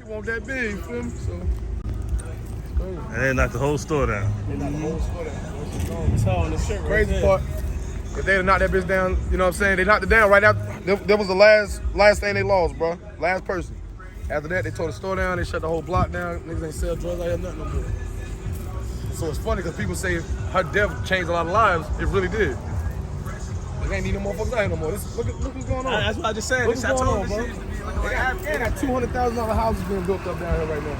want that big, you feel me? So, and they knocked the whole store down. They knocked the whole store down. Crazy part, if they'd have knocked that bitch down, you know what I'm saying? They knocked it down right after. That was the last thing they lost, bro. Last person. After that, they tore the store down. They shut the whole block down. Niggas ain't sell drugs out here, nothing no more. So it's funny because people say her death changed a lot of lives. It really did. They ain't need no motherfuckers out here no more. Look what's going on. That's what I just said. Look what's going on, bro. They got $200,000 houses being built up down here right now.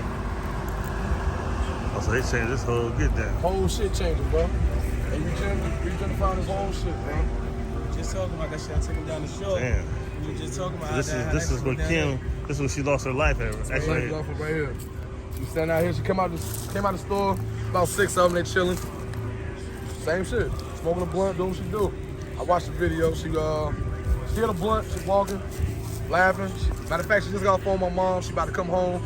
Oh, so they changed this whole get down. Whole shit changing, bro. And you trying to find this whole shit, bro. Just talking about that shit. I took him down the shore. Damn. We were just talking about This is what Kim. This is when she lost her life at. Actually, right here. She standing out here. She came out the store. About 6 of them. They chilling. Same shit. Smoking a blunt, doing what she do. I watched the video. She hit a blunt. She walking, laughing. Matter of fact, she just got a phone with my mom. She about to come home.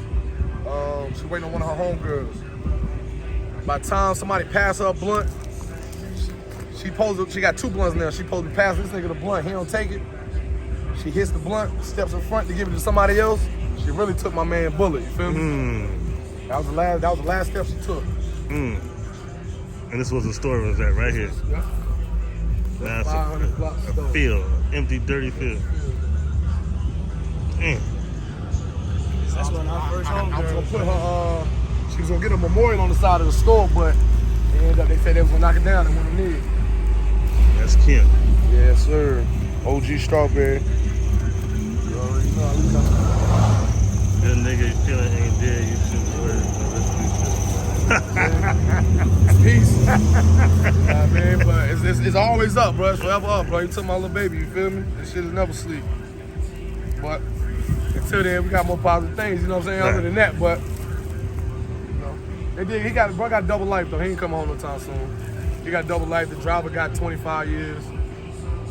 She waiting on one of her homegirls. By the time somebody pass her a blunt, she got 2 blunts now. She supposed to pass this nigga the blunt. He don't take it. She hits the blunt, steps in front to give it to somebody else. She really took my man bullet. You feel me? That was the last step she took. And this was the store was at right here. Yeah. Now it's 500 blocks a field, empty, dirty field. That's when our first home I was gonna put her. She was gonna get a memorial on the side of the store, but they said they was gonna knock it down and want to need. That's Kim. Yes, sir. OG Strawberry. You already know. Good nigga, feeling ain't dead. You should wear Peace. Nah, man, but it's always up, bro. It's forever up, bro. You took my little baby, you feel me? This shit is never sleep. But until then, we got more positive things, you know what I'm saying? Other than that, but he got double life though. He ain't come home no time soon. He got double life. The driver got 25 years.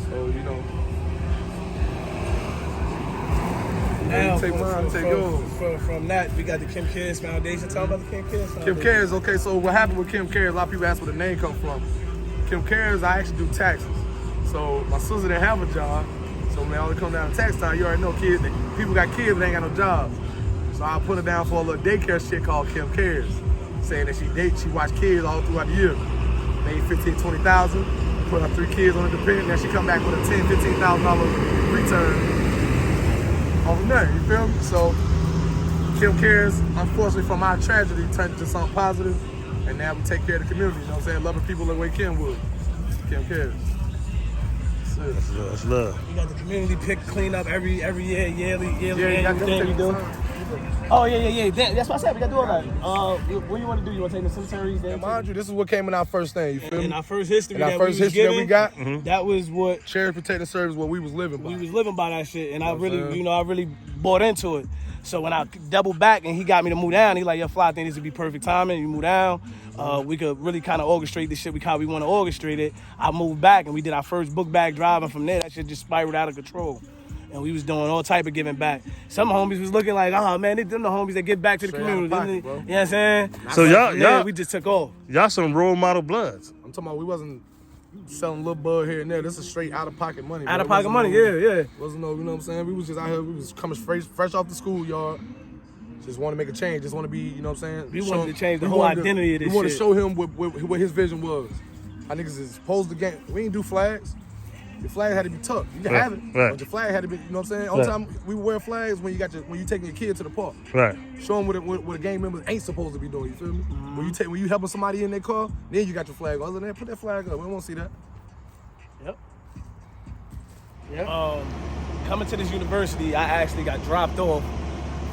So, you know. Now, take mine, take yours. From that, we got the Kim Cares Foundation. Talk about the Kim Cares Foundation. Kim Cares, okay, so what happened with Kim Cares, a lot of people ask where the name come from. Kim Cares, I actually do taxes. So my sister didn't have a job. So when they all come down to tax time, you already know people got kids that ain't got no jobs. So I put her down for a little daycare shit called Kim Cares. Saying that she watch kids all throughout the year. Made $15,000, $20,000, put her 3 kids on the dependent, now she come back with a $10,000, $15,000 return. Over there, you feel me? So Kim Cares, unfortunately from our tragedy, turned into something positive, and now we take care of the community, you know what I'm saying? Loving people the way Kim would. Kim Cares. That's love. We got the community pick clean up every year, yearly thing we do. Oh, yeah. That's what I said. We got to do all that. What do you want to do? You want to take the cemeteries there? Mind you, this is what came in our first thing, you feel me? In our first history that we got, that was what Charity Protecting Service, what we was living by. We was living by that shit, and I really bought into it. So when I doubled back and he got me to move down, he like, yo, Fly, I think this would be perfect timing. You move down, we could really kind of orchestrate this shit. We want to orchestrate it. I moved back and we did our first book bag drive, and from there, that shit just spiraled out of control. And we was doing all type of giving back. Some homies was looking like, oh man, them the homies that give back to the community. Pocket, you know what I'm saying? So y'all, we just took off. Y'all some role model bloods. I'm talking about we wasn't selling little bud here and there. This is straight out of pocket money. Out of pocket money, yeah. Wasn't no, you know what I'm saying? We was just out here. We was coming fresh off the schoolyard. Just want to make a change. Just want to be, you know what I'm saying? We wanted to change the whole identity of this shit. We want to show him what his vision was. Our niggas is supposed to get. We ain't do flags. Your flag had to be tucked. You can have it, but your flag had to be. You know what I'm saying? All time we wear flags when you taking your kid to the park. Right. Show them what a gang member ain't supposed to be doing. You feel me? When you helping somebody in their car, then you got your flag. Other than that, put that flag up. We don't want to see that. Yep. Coming to this university, I actually got dropped off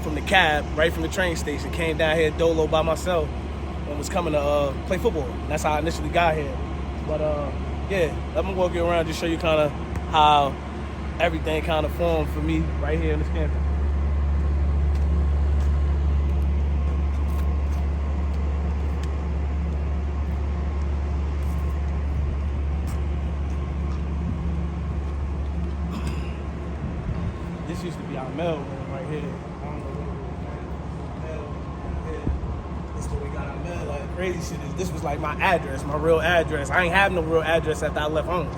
from the cab, right from the train station. Came down here dolo by myself and was coming to play football. That's how I initially got here. But let me walk you around, just show you kind of how everything kind of formed for me right here in this campus. This used to be our mail room right here. I don't know what it was. This is where we got our mail. Like, crazy shit is this was like my address, my real address. I ain't have no real address after I left home.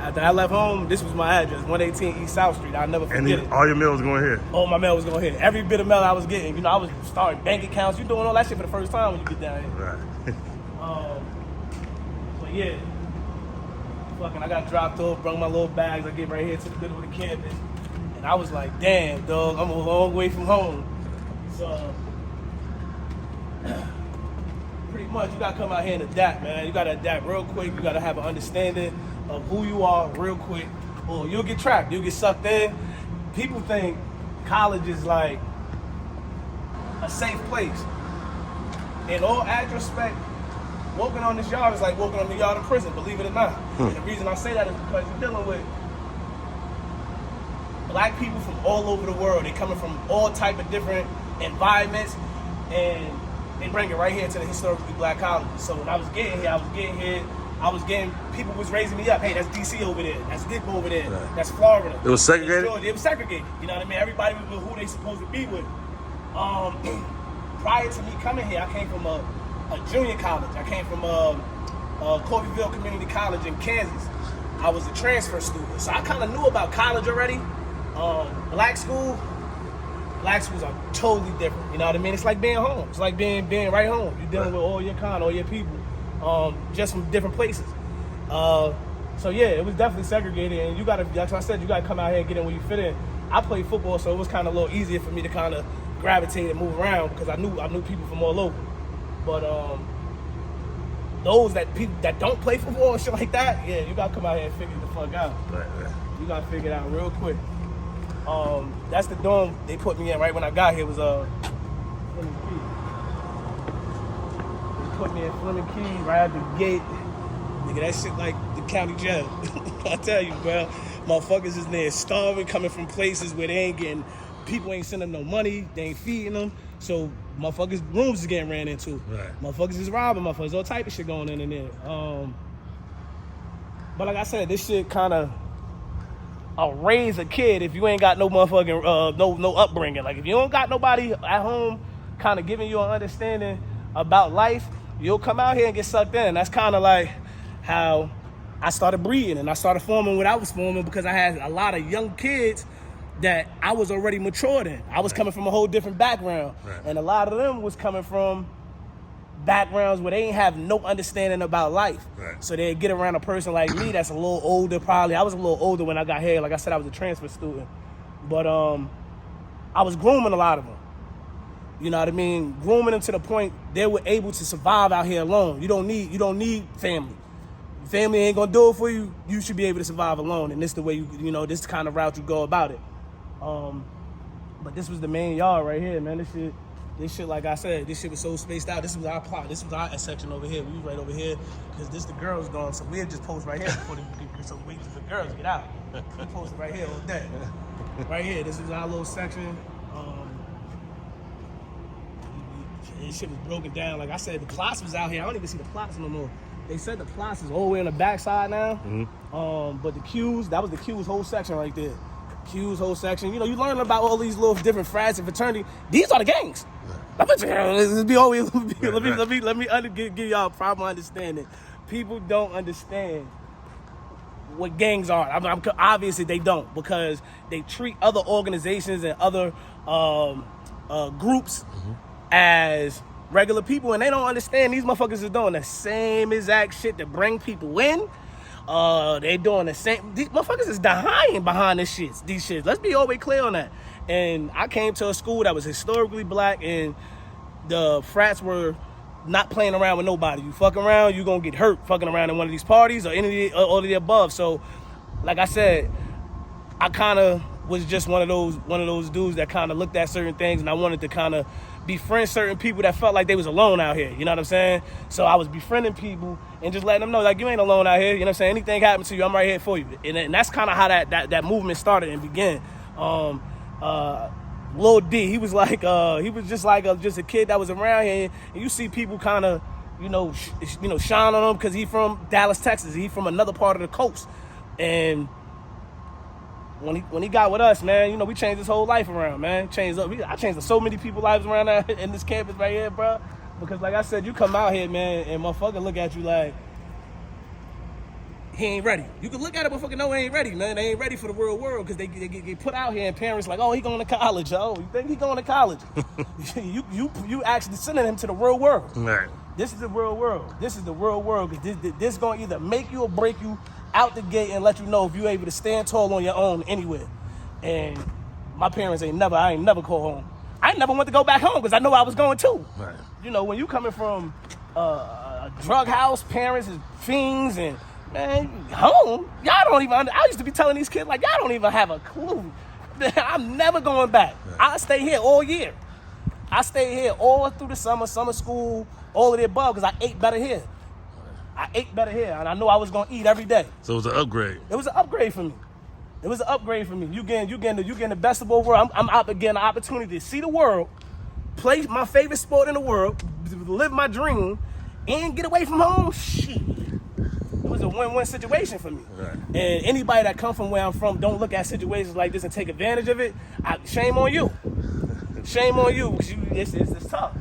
After I left home, this was my address, 118 East South Street. I'll never forget it. All your mail was going here. All my mail was going here. Every bit of mail I was getting. You know, I was starting bank accounts. You doing all that shit for the first time when you get down here. Right. But yeah, fucking, I got dropped off, brought my little bags. I get right here to the middle of the campus. And I was like, damn, dog, I'm a long way from home. So, pretty much, you gotta come out here and adapt, man. You gotta adapt real quick. You gotta have an understanding of who you are real quick, or you'll get trapped. You'll get sucked in. People think college is like a safe place. In all retrospect, walking on this yard is like walking on the yard of prison, believe it or not. And the reason I say that is because you're dealing with black people from all over the world. They coming from all type of different environments, and they bring it right here to the historically black colleges. So when I was getting here, people was raising me up. Hey, that's DC over there. That's Dip over there. Right. That's Florida. It was segregated? It was segregated. You know what I mean? Everybody was with who they supposed to be with. Prior to me coming here, I came from a junior college. I came from Coffeyville Community College in Kansas. I was a transfer student. So I kind of knew about college already. Black schools are totally different. You know what I mean? It's like being home. It's like being right home. You're dealing with all your all your people, just from different places. So yeah, it was definitely segregated, and you gotta, like I said, you gotta come out here and get in where you fit in. I played football, so it was kind of a little easier for me to kind of gravitate and move around because I knew people from all over. But those people that don't play football and shit like that, yeah, you gotta come out here and figure the fuck out. Right. You gotta figure it out real quick. That's the dorm they put me in right when I got here was Fleming Key. They put me in Fleming Key right at the gate. Nigga, that shit like the county jail. I tell you, bro, motherfuckers is there starving, coming from places where they ain't getting, people ain't sending no money, they ain't feeding them. So motherfuckers' rooms is getting ran into. Right. Motherfuckers is robbing motherfuckers, all type of shit going in there. But like I said, this shit kind of raise a kid if you ain't got no motherfucking no upbringing. Like if you don't got nobody at home kind of giving you an understanding about life, you'll come out here and get sucked in. That's kind of like how I started breeding and I started forming what I was forming because I had a lot of young kids that I was already matured in. I was coming from a whole different background. Right. And a lot of them was coming from backgrounds where they ain't have no understanding about life. Right. So they'd get around a person like me that's a little older probably. I was a little older when I got here. Like I said, I was a transfer student. But I was grooming a lot of them. You know what I mean? Grooming them to the point they were able to survive out here alone. You don't need family. Family ain't gonna do it for you. You should be able to survive alone, and this is the way this is the kind of route you go about it. But this was the main yard right here, man. This shit, like I said, this shit was so spaced out. This was our plot. This was our section over here. We was right over here because this the girls' dorm, so we'd just post right here before so wait for the girls to get out. We posted right here all day. Right here, this was our little section. This shit was broken down. Like I said, the plots was out here. I don't even see the plots no more. They said the plots is all the way on the backside now. Mm-hmm. But the Q's, that was the Q's whole section right there. Q's whole section. You know, you learn about all these little different frats and fraternities. These are the gangs. Let me give y'all a proper understanding. People don't understand what gangs are. Obviously they don't, because they treat other organizations and other groups as regular people, and they don't understand these motherfuckers is doing the same exact shit to bring people in. They doing the same. These motherfuckers is dying behind these shits. Let's be always clear on that. And I came to a school that was historically black, and the frats were not playing around with nobody. You fucking around, you gonna get hurt fucking around in one of these parties or any all of the above. So, like I said, I kind of was just one of those dudes that kind of looked at certain things, and I wanted to kind of befriend certain people that felt like they was alone out here. You know what I'm saying? So I was befriending people and just letting them know, like, you ain't alone out here. You know what I'm saying? Anything happens to you, I'm right here for you. And that's kind of how that movement started and began. Lil D, he was like, he was just like just a kid that was around here, and you see people kind of, shine on him because he from Dallas, Texas. He from another part of the coast, and when he got with us, man, we changed his whole life around, man. I changed so many people's lives around in this campus right here, bro. Because like I said, you come out here, man, and motherfucker look at you like, he ain't ready. You can look at it, but fucking no, he ain't ready, man. They ain't ready for the real world because they get put out here and parents like, oh, he going to college. Oh, you think he going to college? you actually sending him to the real world. Right. This is the real world. This is the real world because this going to either make you or break you out the gate and let you know if you're able to stand tall on your own anywhere. And my parents I ain't never called home. I ain't never went to go back home because I know I was going too. Right. You know, when you coming from a drug house, parents is fiends, and man, home, y'all don't even, I used to be telling these kids, like, y'all don't even have a clue. I'm never going back. Right. I stay here all year. I stay here all through the summer school, all of the above, because I ate better here. I ate better here, and I knew I was going to eat every day. So it was an upgrade. It was an upgrade for me. It was an upgrade for me. You getting the best of both worlds. I'm out getting an opportunity to see the world, play my favorite sport in the world, live my dream, and get away from home. Shit. It was a win-win situation for me. Right. And anybody that come from where I'm from don't look at situations like this and take advantage of it. Shame on you. Shame on you because it's tough.